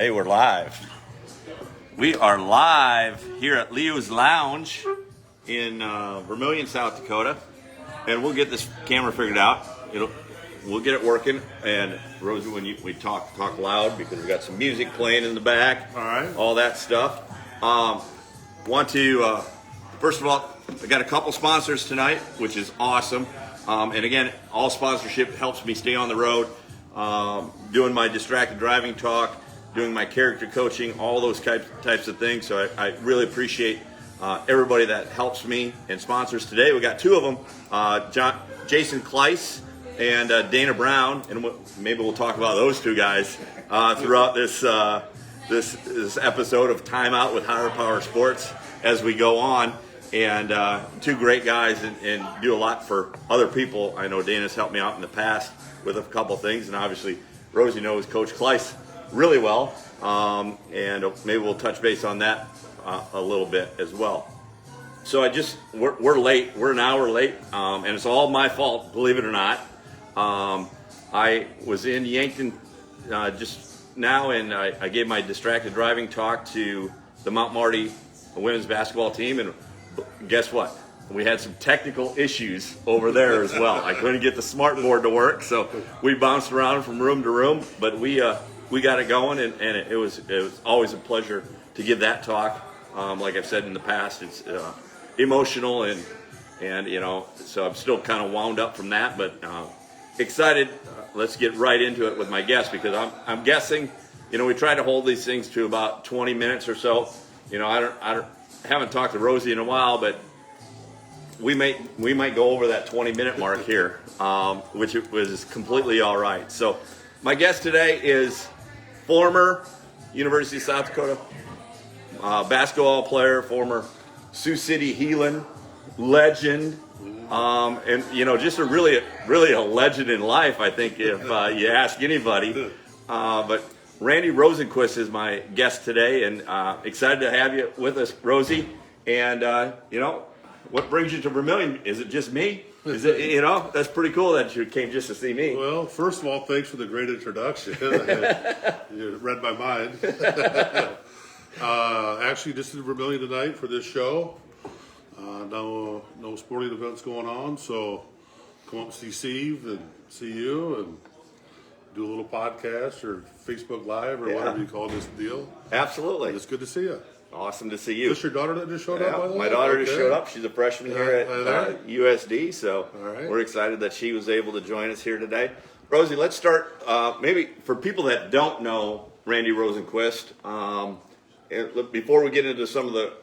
Hey, we're live. We are live here at Leo's Lounge in Vermillion, South Dakota, and we'll get this camera figured out. We'll get it working. And Rosie, when we talk loud because we got some music playing in the back. All right. All that stuff. Want to first of all, I got a couple sponsors tonight, which is awesome. And again, all sponsorship helps me stay on the road. Doing my distracted driving talk, doing my character coaching, all those types of things. So I really appreciate everybody that helps me and sponsors today. We got two of them, Jason Kleiss and Dana Brown, and maybe we'll talk about those two guys throughout this episode of Time Out with Higher Power Sports as we go on. And two great guys and do a lot for other people. I know Dana's helped me out in the past with a couple things, and obviously Rosie knows Coach Kleiss really well, and maybe we'll touch base on that a little bit as well. So we're late. We're an hour late, and it's all my fault, believe it or not. I was in Yankton just now, and I gave my distracted driving talk to the Mount Marty women's basketball team, and guess what? We had some technical issues over there as well. I couldn't get the smart board to work, so we bounced around from room to room, but we got it going, and it was always a pleasure to give that talk. Like I've said in the past, it's emotional and so I'm still kind of wound up from that, but excited. Let's get right into it with my guest, because I'm guessing, we try to hold these things to about 20 minutes or so. I haven't talked to Rosie in a while, but we might go over that 20-minute mark here, which was completely all right. So my guest today is former University of South Dakota basketball player, former Sioux City Heelan legend, and just a really a legend in life, I think, if you ask anybody. But Randy Rosenquist is my guest today, and excited to have you with us, Rosie. And what brings you to Vermillion? Is it just me? Is it, that's pretty cool that you came just to see me. Well, first of all, thanks for the great introduction. You read my mind. Actually, just in Vermillion tonight for this show. No sporting events going on, so come up and see Steve and see you and do a little podcast or Facebook Live or whatever you call this deal. Absolutely. It's good to see you. Awesome to see you. Is this your daughter that just showed up, by the way? My daughter just showed up. She's a freshman here at USD, so we're excited that she was able to join us here today. Rosie, let's start, maybe for people that don't know Randy Rosenquist, before we get into some of the,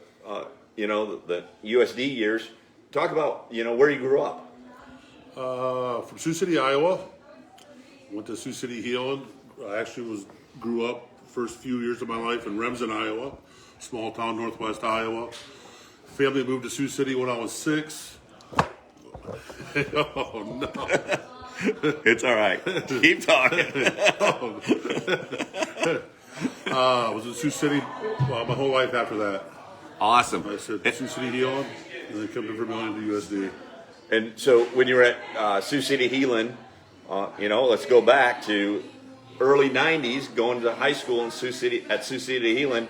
the USD years, talk about, where you grew up. From Sioux City, Iowa. Went to Sioux City Heelan. I actually grew up first few years of my life in Remsen, Iowa. Small town, northwest Iowa. Family moved to Sioux City when I was 6. Oh, no. It's all right. Keep talking. I was in Sioux City my whole life after that. Awesome. I said Sioux City Heelan, and then come to Vermillion to USD. And so when you were at Sioux City Heelan, let's go back to early 90s, going to high school in Sioux City Heelan.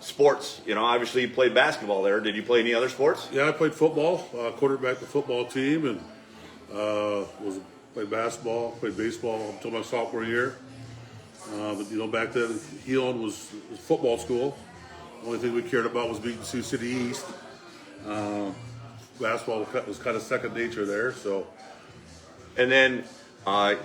Sports, obviously you played basketball there. Did you play any other sports? Yeah, I played football, quarterback the football team, and played basketball, played baseball until my sophomore year. But, back then, Heelan was football school. The only thing we cared about was beating Sioux City East. Basketball was kind of second nature there, so. And then,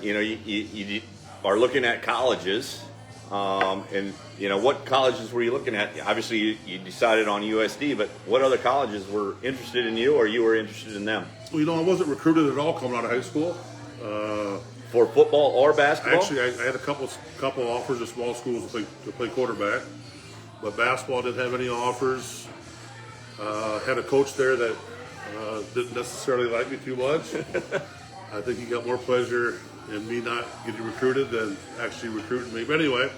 you are looking at colleges. And what colleges were you looking at? Obviously, you decided on USD, but what other colleges were interested in you, or you were interested in them? Well, I wasn't recruited at all coming out of high school. For football or basketball? Actually, I had a couple offers of small schools to play quarterback, but basketball didn't have any offers. Had a coach there that didn't necessarily like me too much. I think he got more pleasure in me not getting recruited than actually recruiting me. But anyway,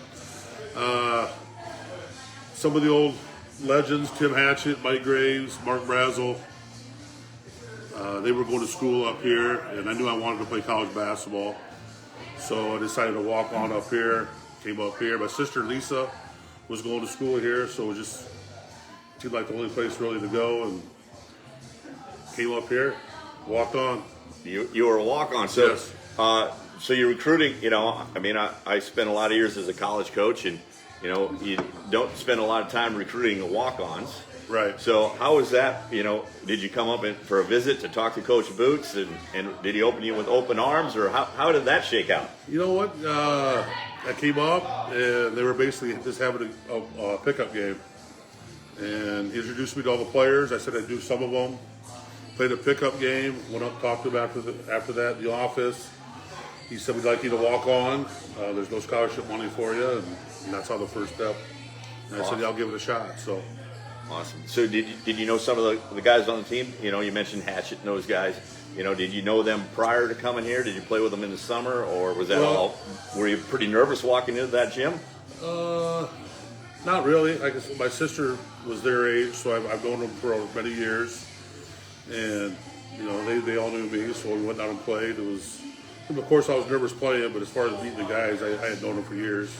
some of the old legends, Tim Hatchett, Mike Graves, Mark Brazel, they were going to school up here, and I knew I wanted to play college basketball. So I decided to walk on up here came up here. My sister Lisa was going to school here, so it just seemed like the only place really to go, and came up here, walked on. You were a walk-on. So, Yes. So you're recruiting. I mean, I spent a lot of years as a college coach, and you don't spend a lot of time recruiting the walk-ons. Right. So how was that? Did you come up for a visit to talk to Coach Boots, and did he open you with open arms, or how did that shake out? You know what? I came up, and they were basically just having a pickup game. And he introduced me to all the players. I said I'd do some of them. Played a pickup game. Went up, talked to him after that in the office. He said, we'd like you to walk on. There's no scholarship money for you. And that's how the first step. And I said, yeah, I'll give it a shot. So. Awesome. So did you know some of the guys on the team? You mentioned Hatchett and those guys. Did you know them prior to coming here? Did you play with them in the summer, or was that all? Were you pretty nervous walking into that gym? Not really. I guess my sister was their age, so I've known them for many years, and they all knew me. So we went down and played. It was, of course, I was nervous playing, but as far as meeting the guys, I had known them for years.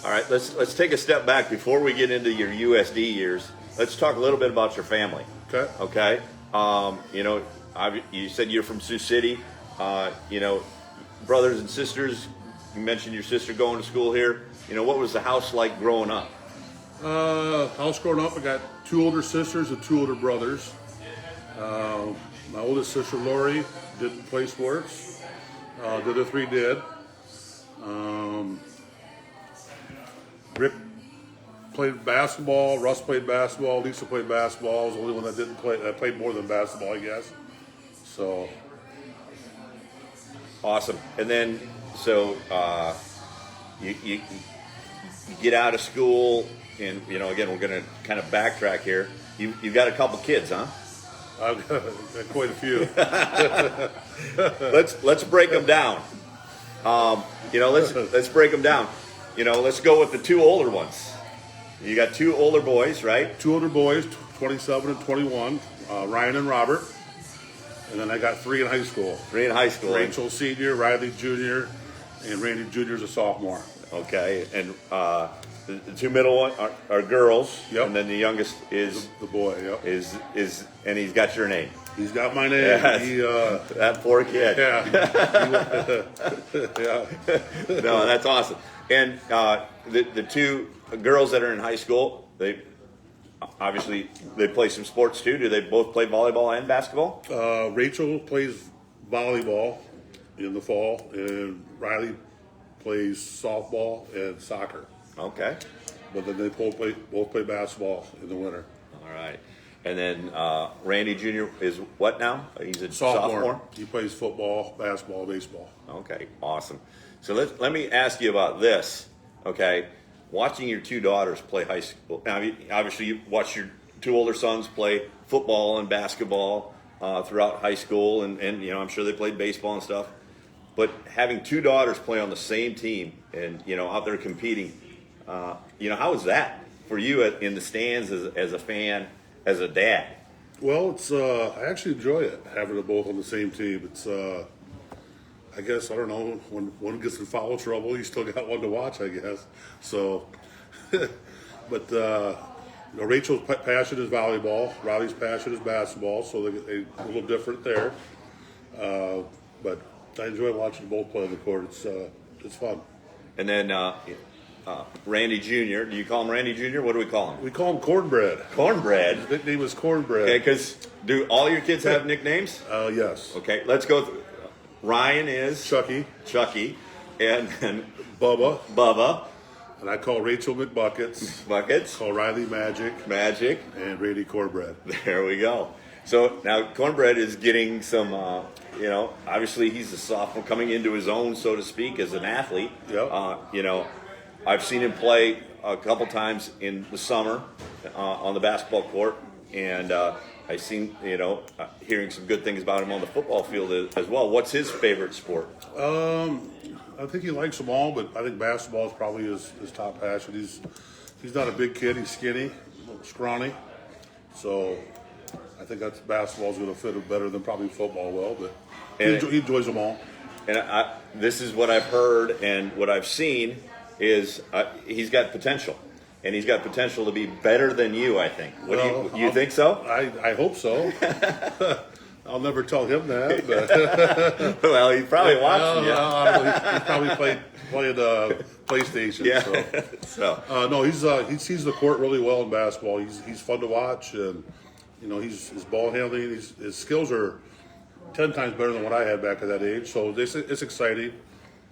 All right, let's take a step back before we get into your USD years. Let's talk a little bit about your family. Okay. Okay. You said you're from Sioux City. Brothers and sisters. You mentioned your sister going to school here. What was the house like growing up? House growing up, I got 2 older sisters and 2 older brothers. My oldest sister Lori didn't play sports. The other 3 did. Rick played basketball. Russ played basketball. Lisa played basketball. I was the only one that didn't play. I played more than basketball, I guess. So awesome. And then you get out of school, and again we're going to kind of backtrack here. You've got a couple kids, huh? I've got quite a few. Let's break them down. Let's break them down. Let's go with the 2 older ones. You got 2 older boys, right? 2 older boys, 27 and 21, Ryan and Robert. And then I got 3 in high school. 3 in high school. Rachel senior, Riley junior, and Randy junior's a sophomore. Okay, and the 2 middle ones are girls. Yep. And then the youngest is the boy. Yep. Is and he's got your name. He's got my name. Yes. That poor kid. Yeah. Yeah. No, that's awesome. And the 2 girls that are in high school, they play some sports too. Do they both play volleyball and basketball? Rachel plays volleyball in the fall, and Riley plays softball and soccer. Okay. But then they both play basketball in the winter. All right. And then Randy Jr. is what now? He's a sophomore? He plays football, basketball, baseball. Okay, awesome. So let me ask you about this. Okay, watching your 2 daughters play high school. Now, obviously, you watched your 2 older sons play football and basketball throughout high school, and I'm sure they played baseball and stuff. But having 2 daughters play on the same team and out there competing, how is that for you in the stands as a fan, as a dad? Well, it's I actually enjoy it, having them both on the same team. It's I guess, I don't know, when one gets in foul trouble, you still got one to watch, I guess. So, but Rachel's passion is volleyball, Riley's passion is basketball, so they're a little different there. But I enjoy watching both play on the court. It's fun. And then Randy Jr. Do you call him Randy Jr.? What do we call him? We call him Cornbread. Cornbread? His nickname is Cornbread. Okay, because do all your kids have nicknames? Yes. Okay, let's go through. Ryan is? Chucky. And Bubba. And I call Rachel McBuckets. Buckets. Call Riley Magic. And Randy Cornbread. There we go. So now Cornbread is getting some, obviously he's a sophomore coming into his own, so to speak, as an athlete. Yep. I've seen him play a couple times in the summer on the basketball court, and I've seen, hearing some good things about him on the football field as well. What's his favorite sport? I think he likes them all, but I think basketball is probably his top passion. He's not a big kid. He's skinny, scrawny. So I think basketball is going to fit him better than probably football will. But he enjoys them all. And this is what I've heard and what I've seen. is he's got potential, and he's got potential to be better than you. I think. Do you think so? I hope so. I'll never tell him that. But Well, he's probably watching you. He's probably playing PlayStation. Yeah. So. No, he sees the court really well in basketball. He's fun to watch, and his ball handling, his skills are 10 times better than what I had back at that age. So it's exciting.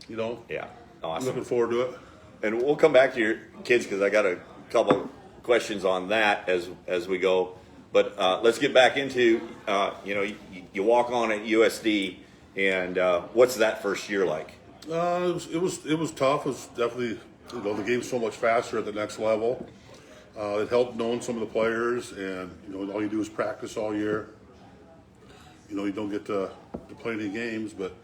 Yeah. I'm Awesome. looking forward to it. And we'll come back to your kids because I got a couple questions on that as we go. But let's get back into you walk on at USD, and what's that first year like? It was tough. It was definitely the game's so much faster at the next level. It helped knowing some of the players, and all you do is practice all year. You don't get to play any games, but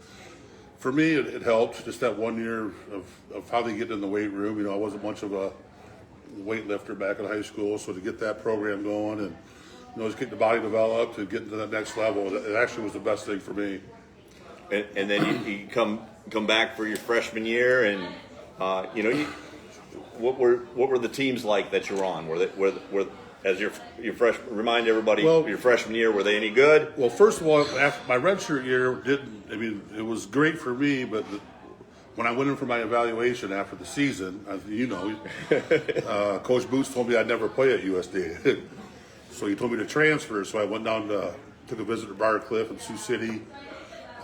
for me it helped just that 1 year of how they get in the weight room. I wasn't much of a weightlifter back in high school, so to get that program going and just get the body developed and get to that next level, it actually was the best thing for me. And then you come back for your freshman year, and what were the teams like that you were on? Were as your freshman? Remind everybody, your freshman year, were they any good? Well, first of all, after my redshirt year didn't. I mean, it was great for me, but when I went in for my evaluation after the season, Coach Boots told me I'd never play at USD. So he told me to transfer. So I went down took a visit to Briar Cliff and Sioux City.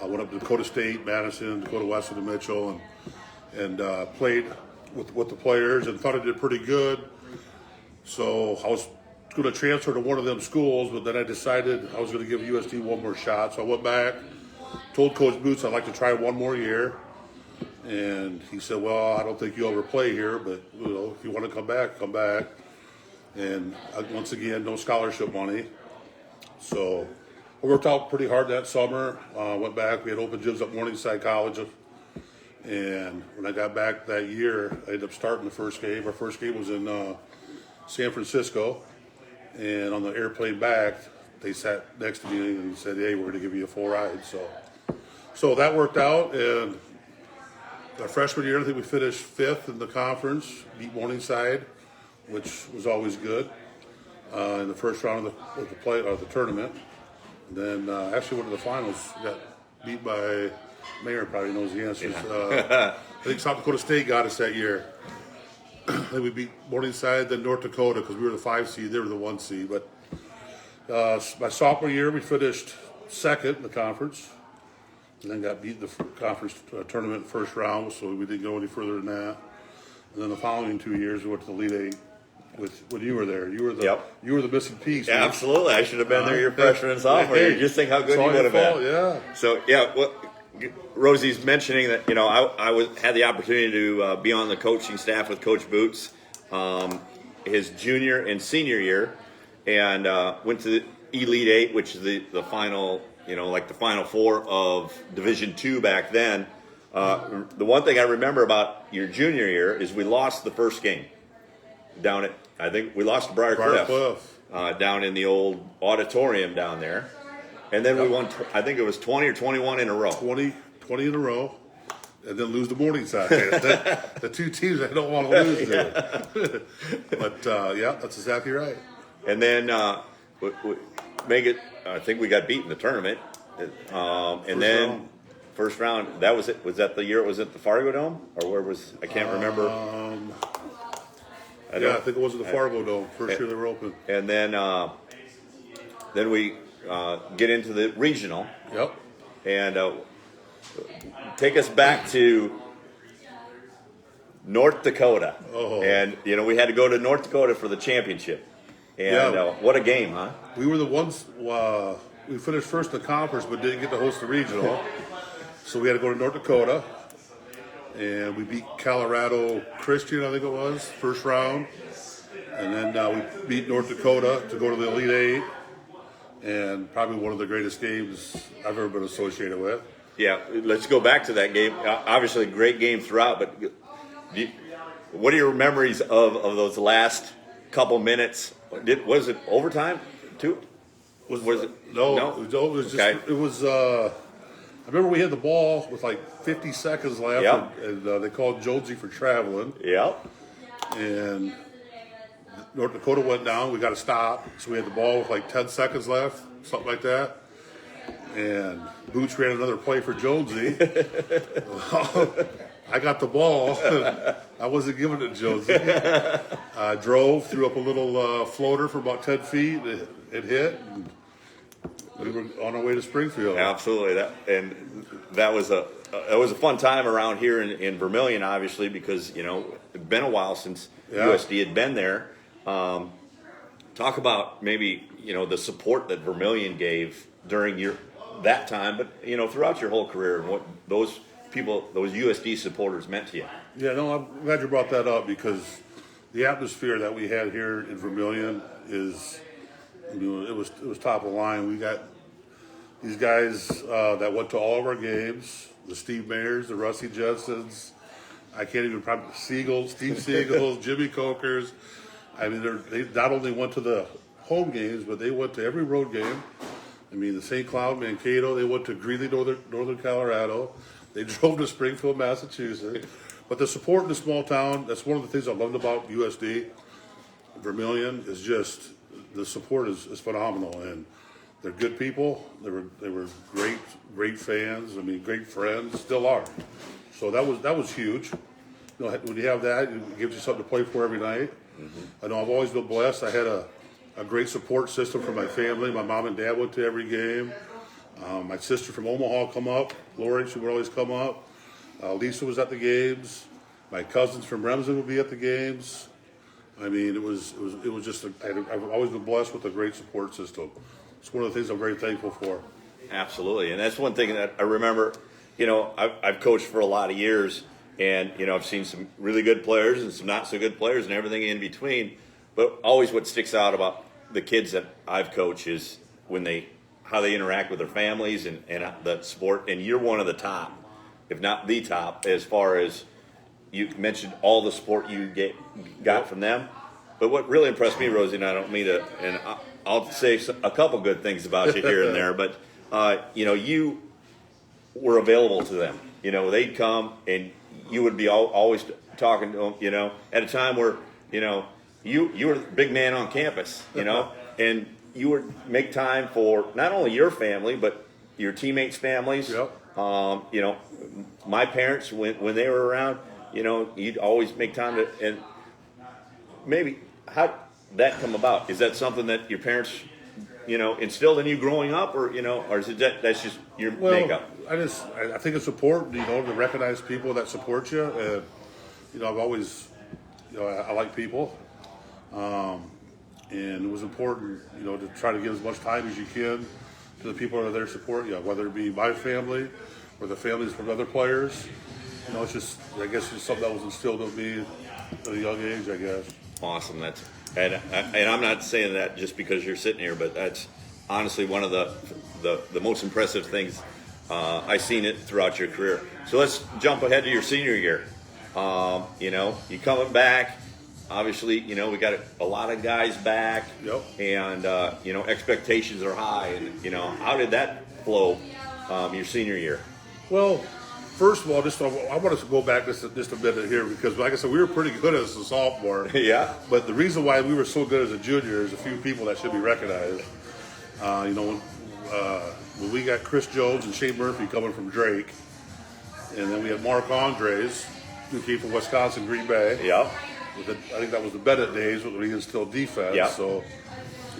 I went up to Dakota State, Madison, Dakota Wesleyan, and Mitchell, and played with the players and thought I did pretty good. So I was going to transfer to one of them schools, but then I decided I was going to give USD one more shot. So I went back, told Coach Boots I'd like to try one more year. And he said, well, I don't think you'll ever play here, but if you want to come back, come back. And once again, no scholarship money. So I worked out pretty hard that summer. Went back. We had open gyms at Morningside College. And when I got back that year, I ended up starting the first game. Our first game was in San Francisco. And on the airplane back, they sat next to me and said, hey, we're going to give you a full ride. So that worked out. And our freshman year, I think we finished 5th in the conference, beat Morningside, which was always good, in the first round of the tournament. And then actually went to the finals, got beat by, Mayor probably knows the answers. I think South Dakota State got us that year. Then we beat Morningside, then North Dakota, because we were the 5 seed, they were the 1 seed. But my sophomore year, we finished 2nd in the conference, and then got beat in the conference tournament first round, so we didn't go any further than that. And then the following 2 years, we went to the Elite Eight. When you were there, you were the missing piece. Yeah, absolutely. I should have been there your freshman and sophomore year. Just think how good you would have been. Yeah. So Rosie's mentioning that I had the opportunity to be on the coaching staff with Coach Boots his junior and senior year, and went to the Elite Eight, which is the final, like the Final Four of Division II back then. The one thing I remember about your junior year is we lost the first game down at, I think we lost to Briar Cliff. Down in the old auditorium down there. And then we won, I think it was 20 or 21 in a row. 20 in a row, and then lose to Morningside. the two teams I don't want to lose to. But, that's exactly right. And then I think we got beat in the tournament. First round, that was it. Was that the year it was at the Fargo Dome? Or where was, I can't remember. I think it was at the Fargo Dome. First year they were open. And then we get into the regional. Yep. And take us back to North Dakota. Oh. And, we had to go to North Dakota for the championship. And what a game, huh? We were the ones, we finished first in the conference but didn't get to host the regional. So we had to go to North Dakota. And we beat Colorado Christian, I think it was, first round. And then we beat North Dakota to go to the Elite Eight. And probably one of the greatest games I've ever been associated with. Yeah, let's go back to that game. Obviously, great game throughout, but what are your memories of those last couple minutes? Was it overtime too? Was it? No. It was just. Okay. It was. remember we had the ball with like 50 seconds left, Yep. and they called Jonesy for traveling, Yep. and North Dakota went down. We got to stop, so we had the ball with like 10 seconds left, something like that. And Boots ran another play for Jonesy. I got the ball. I wasn't giving it to Jonesy. I drove, threw up a little floater for about 10 feet. It hit. And we were on our way to Springfield. Absolutely. That was a fun time around here in Vermilion, obviously, because it'd been a while since USD had been there. Talk about maybe the support that Vermilion gave during that time, but throughout your whole career, and what those USD supporters meant to you. Yeah, no, I'm glad you brought that up, because the atmosphere that we had here in Vermilion is, it was top of the line. We got these guys that went to all of our games, the Steve Mayers, the Rusty Jensens, I can't even probably Steve Siegels, Jimmy Cokers. I mean, they not only went to the home games, but they went to every road game. I mean, the St. Cloud, Mankato, they went to Greeley, Northern Colorado. They drove to Springfield, Massachusetts. But the support in the small town, that's one of the things I loved about USD. Vermilion is just, the support is phenomenal. And they're good people. They were great fans. I mean, great friends, still are. So that was huge. When you have that, it gives you something to play for every night. Mm-hmm. I know I've always been blessed. I had a great support system for my family. My mom and dad went to every game. My sister from Omaha come up. Lori, she would always come up. Lisa was at the games. My cousins from Remsen would be at the games. I mean, it was just. I've always been blessed with a great support system. It's one of the things I'm very thankful for. Absolutely, and that's one thing that I remember. I've coached for a lot of years, and I've seen some really good players and some not so good players and everything in between. But always, what sticks out about the kids that I've coached is how they interact with their families and the sport. And you're one of the top, if not the top, as far as you mentioned all the support you got from them. But what really impressed me, Rosie, and I don't mean to, and I'll say a couple good things about you here and there, but you were available to them. They'd come and you would be always talking to them. At a time where you were the big man on campus. And you would make time for not only your family but your teammates' families. Yep. My parents when they were around. You'd always make time to. And maybe how that come about? Is that something that your parents, instilled in you growing up, or is it that's just your makeup? I think it's important, to recognize people that support you. And I've always, I like people. And it was important, to try to give as much time as you can to the people that are there to support you, whether it be my family or the families from other players. It's just, I guess, just something that was instilled in me at a young age, I guess. Awesome. And I'm not saying that just because you're sitting here, but that's honestly one of the most impressive things I've seen it throughout your career. So let's jump ahead to your senior year. You coming back. Obviously, we got a lot of guys back. Yep. And, expectations are high. And, how did that flow your senior year? Well, first of all, I want to go back just a minute here, because, like I said, we were pretty good as a sophomore. Yeah. But the reason why we were so good as a junior is a few people that should be recognized. When we got Chris Jones and Shane Murphy coming from Drake, and then we had Mark Andres, who came from Wisconsin, Green Bay. Yeah. I think that was the Bennett days when we instilled defense. Yeah. So,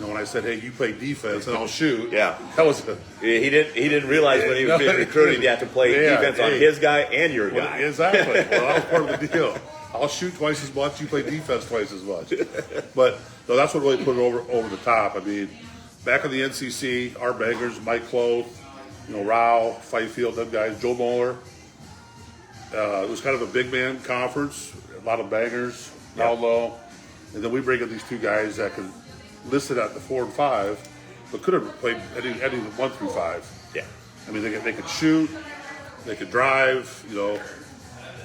when I said, "Hey, you play defense and I'll shoot," yeah, that was he didn't realize when he was being recruited, you have to play defense on his guy and your guy. Exactly. Well, that was part of the deal. I'll shoot twice as much. You play defense twice as much. But no, that's what really put it over the top. I mean, back in the NCC, our bangers, Mike Cloth, Rao, Fifield, them guys, Joe Moeller. It was kind of a big man conference. A lot of bangers, down low, and then we bring in these two guys that could listed at the 4 and 5, but could have played any of the 1 through 5. Yeah, I mean they could shoot, they could drive, and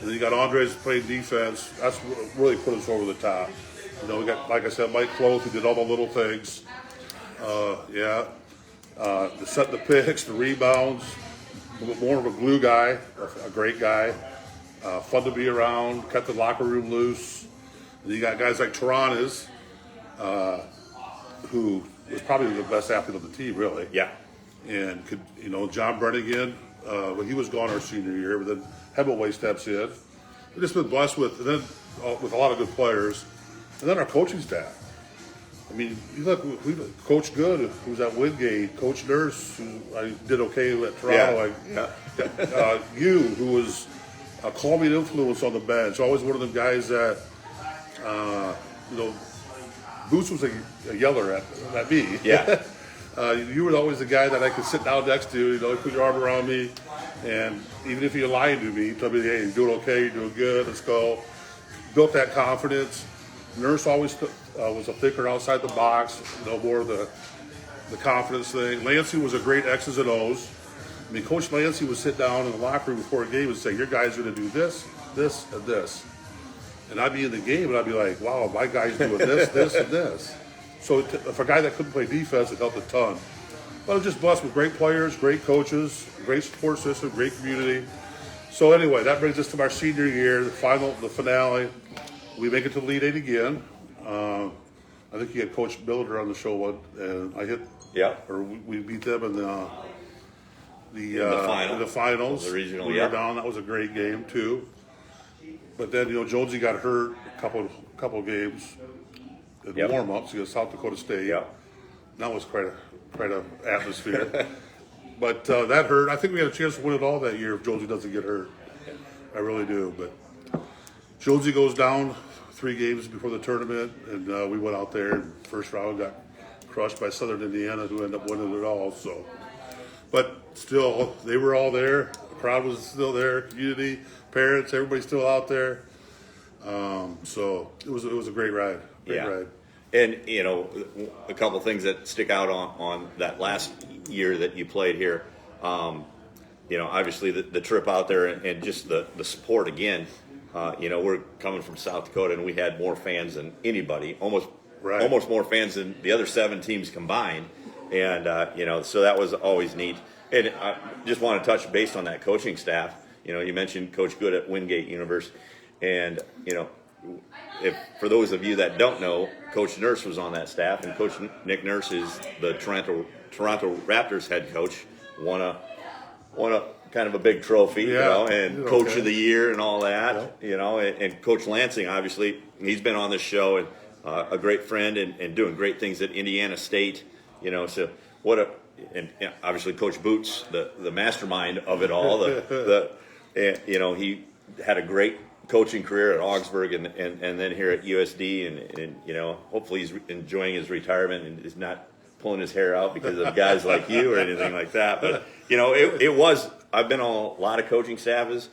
then you got Andres playing defense. That's what really put us over the top. We got, like I said, Mike Cloth, who did all the little things. The set the picks, the rebounds. more of a glue guy, a great guy, fun to be around, kept the locker room loose. And you got guys like Taranas, who was probably the best athlete on the team, really. Yeah. And could, John Brennigan, when he was gone our senior year, but then Hemingway steps in. We've just been blessed with a lot of good players, and then our coaching staff. I mean, you look, we Coach Good, who's at Wingate, Coach Nurse, who I did okay at Toronto. You, who was a calming influence on the bench, always one of them guys that, Boots was a yeller at me. Yeah. You were always the guy that I could sit down next to. You put your arm around me, and even if you're lying to me, tell me, hey, you're doing okay, you're doing good, let's go. Built that confidence. Nurse always was a thinker outside the box, more of the confidence thing. Lancey was a great X's and O's. I mean, Coach Lancey would sit down in the locker room before a game and say, your guys are going to do this, this, and this. And I'd be in the game and I'd be like, wow, my guy's doing this, this, and this. So for a guy that couldn't play defense, it helped a ton. But I was just blessed with great players, great coaches, great support system, great community. So anyway, that brings us to our senior year, the finale. We make it to the Elite Eight again. I think you had Coach Miller on the show, and I hit. Yeah. Or we beat them in the final. in the finals. The regional. We were down. That was a great game too. But then Jonesy got hurt a couple games in warm-ups against South Dakota State. Yeah. That was quite a atmosphere. But that hurt. I think we had a chance to win it all that year if Jonesy doesn't get hurt. I really do. But Jonesy goes down 3 games before the tournament, and we went out there and first round got crushed by Southern Indiana, who ended up winning it all. So, but still, they were all there. The crowd was still there. Community, parents, everybody's still out there. So it was a great ride. Great ride. And a couple things that stick out on that last year that you played here. Obviously the trip out there and just the support again. We're coming from South Dakota, and we had more fans than anybody, almost more fans than the other 7 teams combined. And, so that was always neat. And I just want to touch based on that coaching staff. You mentioned Coach Good at Wingate University. And, if for those of you that don't know, Coach Nurse was on that staff, and Coach Nick Nurse is the Toronto Raptors head coach, won a kind of a big trophy, and Coach of the Year and all that, and Coach Lansing, obviously, he's been on this show and a great friend and doing great things at Indiana State, so and obviously Coach Boots, the mastermind of it all, he had a great coaching career at Augsburg and then here at USD and hopefully he's enjoying his retirement and is not pulling his hair out because of guys like you or anything like that. But I've been on a lot of coaching staffs,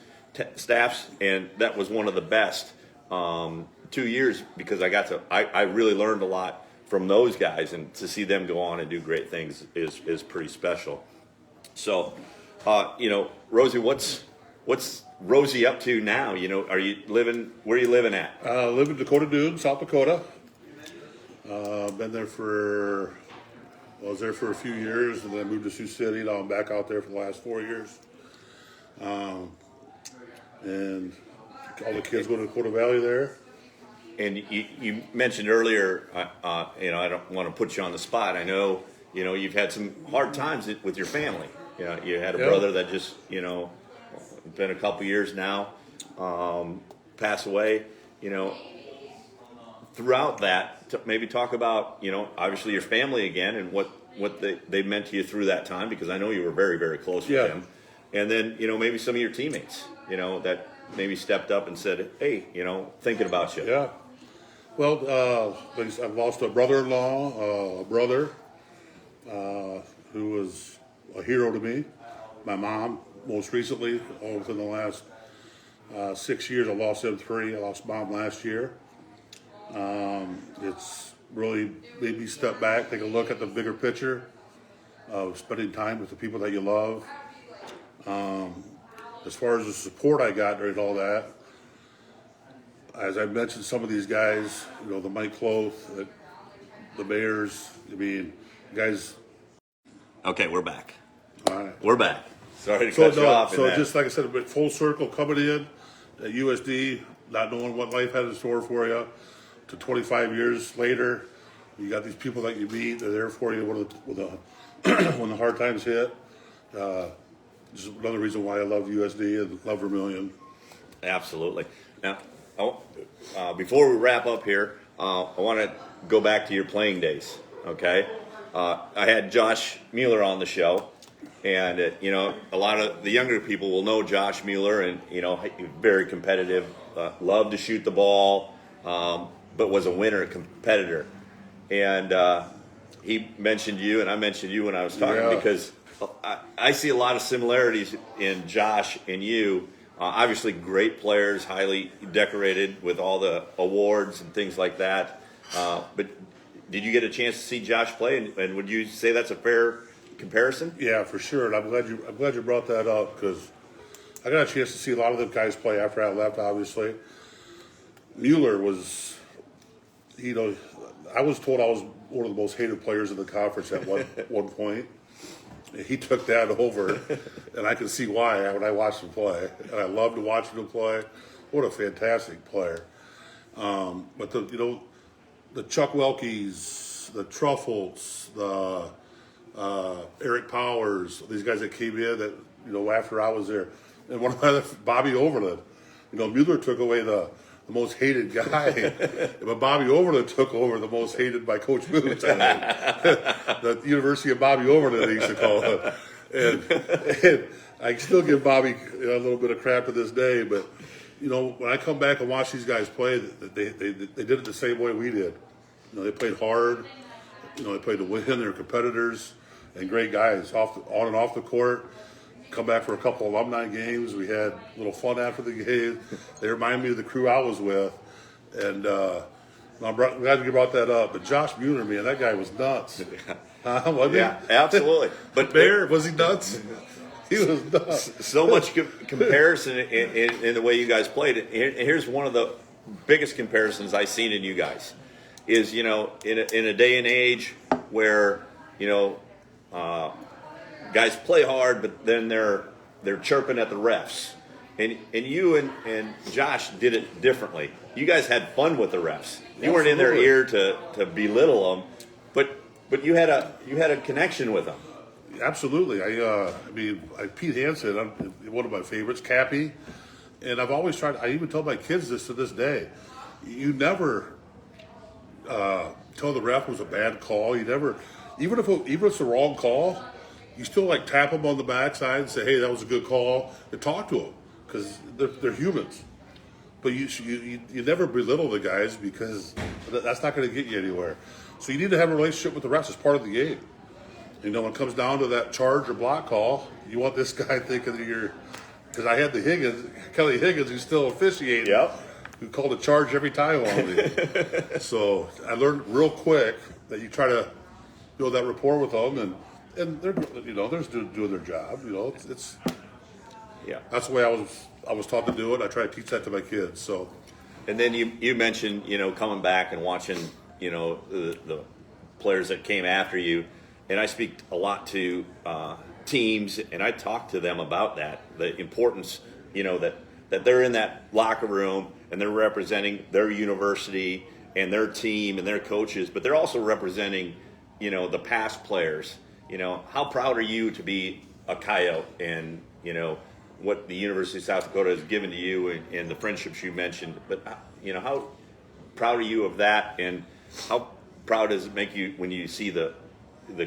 and that was one of the best 2 years because I really learned a lot from those guys, and to see them go on and do great things is pretty special. So, Rosie, what's Rosie up to now? Where are you living at? I live in Dakota Dunes, South Dakota. Been there I was there for a few years, and then I moved to Sioux City. Now I'm back out there for the last 4 years. And all the kids go to Dakota Valley there. And you mentioned earlier, I don't want to put you on the spot. I know, you've had some hard times with your family. You had a brother that just, been a couple years now, pass away. Throughout that, to maybe talk about, obviously your family again and what they meant to you through that time, because I know you were very, very close with them. And then, maybe some of your teammates, that maybe stepped up and said, hey, thinking about you. Yeah. Well, I've lost a brother-in-law, a brother who was a hero to me. My mom, most recently, within the last 6 years, I lost them 3. I lost Mom last year. It's really made me step back, take a look at the bigger picture of spending time with the people that you love. As far as the support I got during all that, as I mentioned, some of these guys, the Mike Cloth, the Bears, guys. Okay, we're back. All right. We're back. Sorry to cut you off. So just like I said, but full circle coming in at USD, not knowing what life had in store for you, to 25 years later, you got these people that you meet. They're there for you when the hard times hit. Just another reason why I love USD and love Vermilion. Absolutely. Now, before we wrap up here, I want to go back to your playing days. Okay, I had Josh Mueller on the show, and a lot of the younger people will know Josh Mueller, and very competitive, loved to shoot the ball, but was a winner competitor. And he mentioned you, and I mentioned you when I was talking because I see a lot of similarities in Josh and you. Obviously, great players, highly decorated with all the awards and things like that. But did you get a chance to see Josh play, and would you say that's a fair comparison? Yeah, for sure. And I'm glad you brought that up because I got a chance to see a lot of them guys play after I left. Obviously, Mueller was, I was told I was one of the most hated players in the conference at one point. He took that over, and I can see why when I watched him play. And I loved watching him play. What a fantastic player! But the Chuck Welkes, the Truffles, the Eric Powers, these guys that came in that after I was there, and one of my other Bobby Overland. Mueller took away the most hated guy, but Bobby Overland took over the most hated by Coach Boots. I think. The University of Bobby Overland, they used to call it. And I still give Bobby a little bit of crap to this day, but when I come back and watch these guys play, they did it the same way we did. They played hard. They played to win. They're competitors and great guys on and off the court. Come back for a couple alumni games. We had a little fun after the game. They remind me of the crew I was with. And I'm glad you brought that up. But Josh Mueller, man, that guy was nuts. Wasn't he? Absolutely. But Bear, was he nuts? He was nuts. So much comparison in the way you guys played. And here's one of the biggest comparisons I've seen in you guys. Is, in a day and age where, guys play hard, but then they're chirping at the refs. And you and Josh did it differently. You guys had fun with the refs. You weren't in their ear to belittle them, but you had a connection with them. Absolutely. Pete Hansen, one of my favorites, Cappy, and I've always tried. I even tell my kids this to this day. You never tell the ref it was a bad call. You never, even if it's the wrong call. You still tap them on the backside and say, "Hey, that was a good call," and talk to them because they're humans. But you never belittle the guys because that's not going to get you anywhere. So you need to have a relationship with the refs as part of the game. When it comes down to that charge or block call, you want this guy thinking that you're. Because I had Kelly Higgins, who's still officiating. Yep. Who called a charge every time on me. So I learned real quick that you try to build that rapport with them and they're they're doing their job. It's that's the way I was taught to do it. I try to teach that to my kids. So, and then you mentioned coming back and watching the players that came after you, and I speak a lot to teams, and I talk to them about the importance that they're in that locker room and they're representing their university and their team and their coaches, but they're also representing the past players. How proud are you to be a Coyote and, what the University of South Dakota has given to you and the friendships you mentioned. But, how proud are you of that, and how proud does it make you when you see the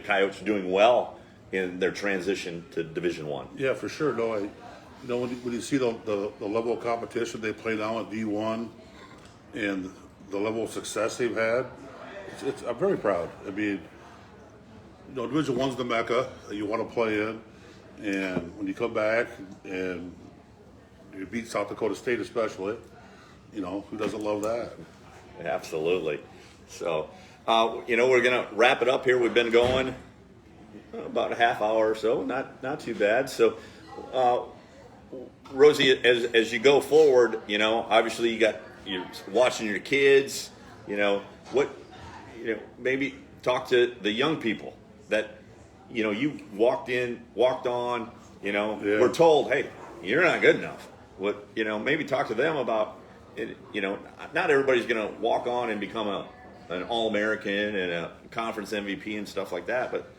Coyotes doing well in their transition to Division I? Yeah, for sure. No, when you see the level of competition they play now at D1 and the level of success they've had, I'm very proud. Division I's the mecca that you want to play in, and when you come back and you beat South Dakota State, especially, who doesn't love that? Absolutely. So, we're gonna wrap it up here. We've been going about a half hour or so, not too bad. So, Rosie, as you go forward, obviously you're watching your kids. Maybe talk to the young people that you walked on, Yeah. we're told, hey, you're not good enough. What, maybe talk to them about it. Not everybody's going to walk on and become an All-American and a conference MVP and stuff like that. But,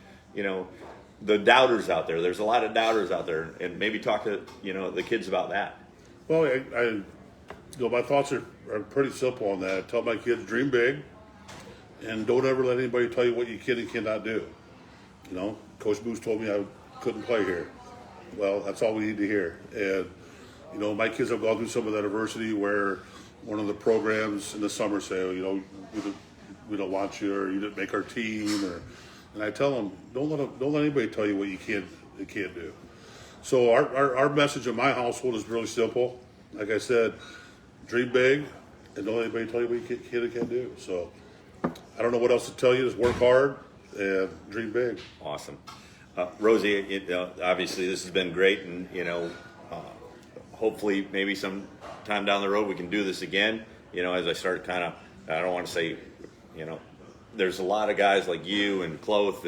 the doubters out there, there's a lot of doubters out there, and maybe talk to, the kids about that. Well, my thoughts are pretty simple on that. I tell my kids, dream big, and don't ever let anybody tell you what you can and cannot do. Coach Booth told me I couldn't play here. Well, that's all we need to hear. And, my kids have gone through some of that adversity where one of the programs in the summer say, we don't want you, or you didn't make our team, and I tell them, don't let anybody tell you what you can't do. So our message in my household is really simple. Like I said, dream big, and don't let anybody tell you what you can and can't do. So I don't know what else to tell you. Just work hard and dream big. Awesome. Rosie, obviously this has been great, and hopefully maybe some time down the road we can do this again. As I start I don't want to say, there's a lot of guys like you and Cloth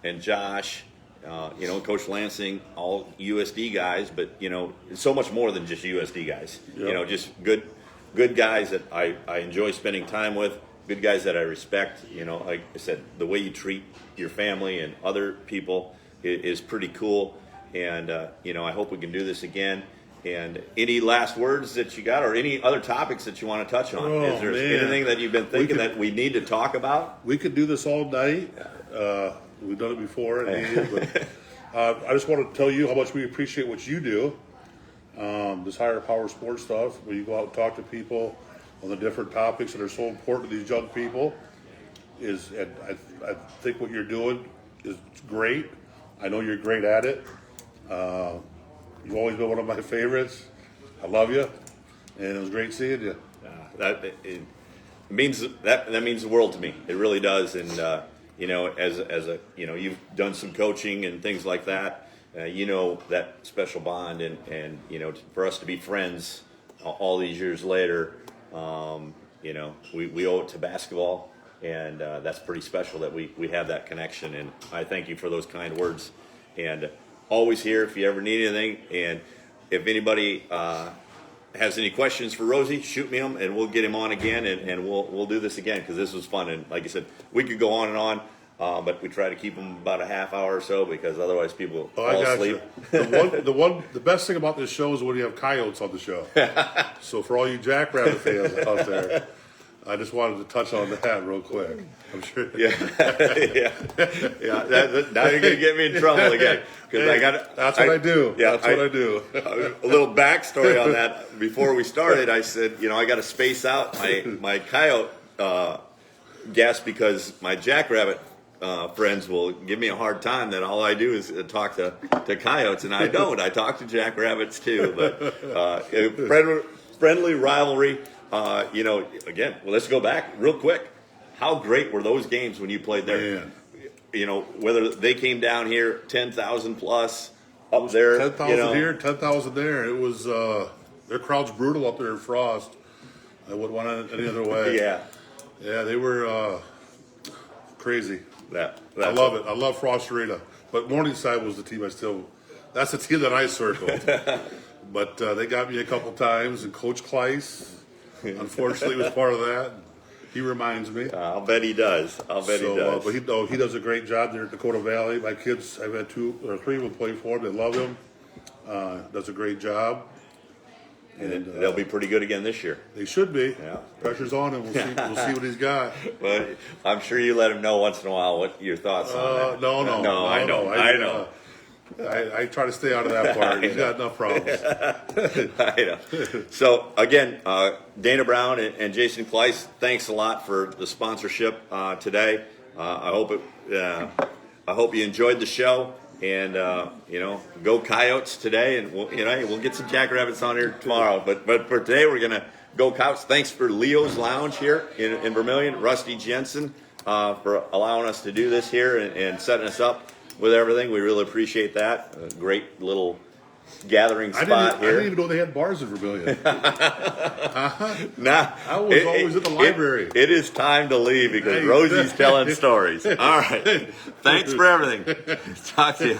and Josh, Coach Lansing, all USD guys, but it's so much more than just USD guys. Yep. Just good guys that I enjoy spending time with, good guys that I respect. Like I said, the way you treat your family and other people is pretty cool. And I hope we can do this again. And any last words that you got, or any other topics that you want to touch on? Is there anything that you've been thinking that we need to talk about? We could do this all night. We've done it before, but I just want to tell you how much we appreciate what you do. This higher power sports stuff, where you go out and talk to people on the different topics that are so important to these young people, and I think what you're doing is great. I know you're great at it. You've always been one of my favorites. I love you, and it was great seeing you. It means that means the world to me. It really does. And as a you've done some coaching and things like that. That special bond, and for us to be friends all these years later, we owe it to basketball, and that's pretty special that we have that connection. And I thank you for those kind words, and always here if you ever need anything. And if anybody has any questions for Rosie, shoot me them, and we'll get him on again, and we'll do this again, because this was fun. And like I said, we could go on and on, but we try to keep them about a half hour or so, because otherwise people fall asleep. The best thing about this show is when you have coyotes on the show. So for all you Jackrabbit fans out there, I just wanted to touch on that real quick. I'm sure. Yeah. Now you're gonna get me in trouble again, because That's what I do. Yeah, that's what I do. A little backstory on that. Before we started, I said, I got to space out my coyote guess, because my Jackrabbit friends will give me a hard time that all I do is talk to coyotes, and I don't. I talk to Jackrabbits too, but friendly rivalry. Again, let's go back real quick. How great were those games when you played there? Man. Whether they came down here 10,000 plus up there, 10,000 here, 10,000 there. It was their crowd's brutal up there in Frost. I wouldn't want it any other way. Yeah, they were crazy. I love it. I love Frost Arena. But Morningside was the team that's the team that I circled. But they got me a couple times, and Coach Kleiss, unfortunately, was part of that. He reminds me. I'll bet he does. But he does a great job there at Dakota Valley. My kids, I've had 2 or 3 of them play for him. They love him. Does a great job. And they'll be pretty good again this year. They should be. Yeah. Pressure's on him. We'll see what he's got. But I'm sure you let him know once in a while what your thoughts on that. No, I know. I try to stay out of that part. He's got enough problems. I know. So again, Dana Brown and Jason Kleiss, thanks a lot for the sponsorship today. I hope you enjoyed the show, and go Coyotes today, and we'll get some Jackrabbits on here tomorrow. But for today, we're gonna go Coyotes. Thanks for Leo's Lounge here in Vermillion, Rusty Jensen, for allowing us to do this here and setting us up with everything. We really appreciate that. A great little gathering spot here. I didn't even know they had bars in Vermillion. Nah, I was always at the library. It is time to leave, because Rosie's telling stories. All right. Thanks for everything. Talk to you.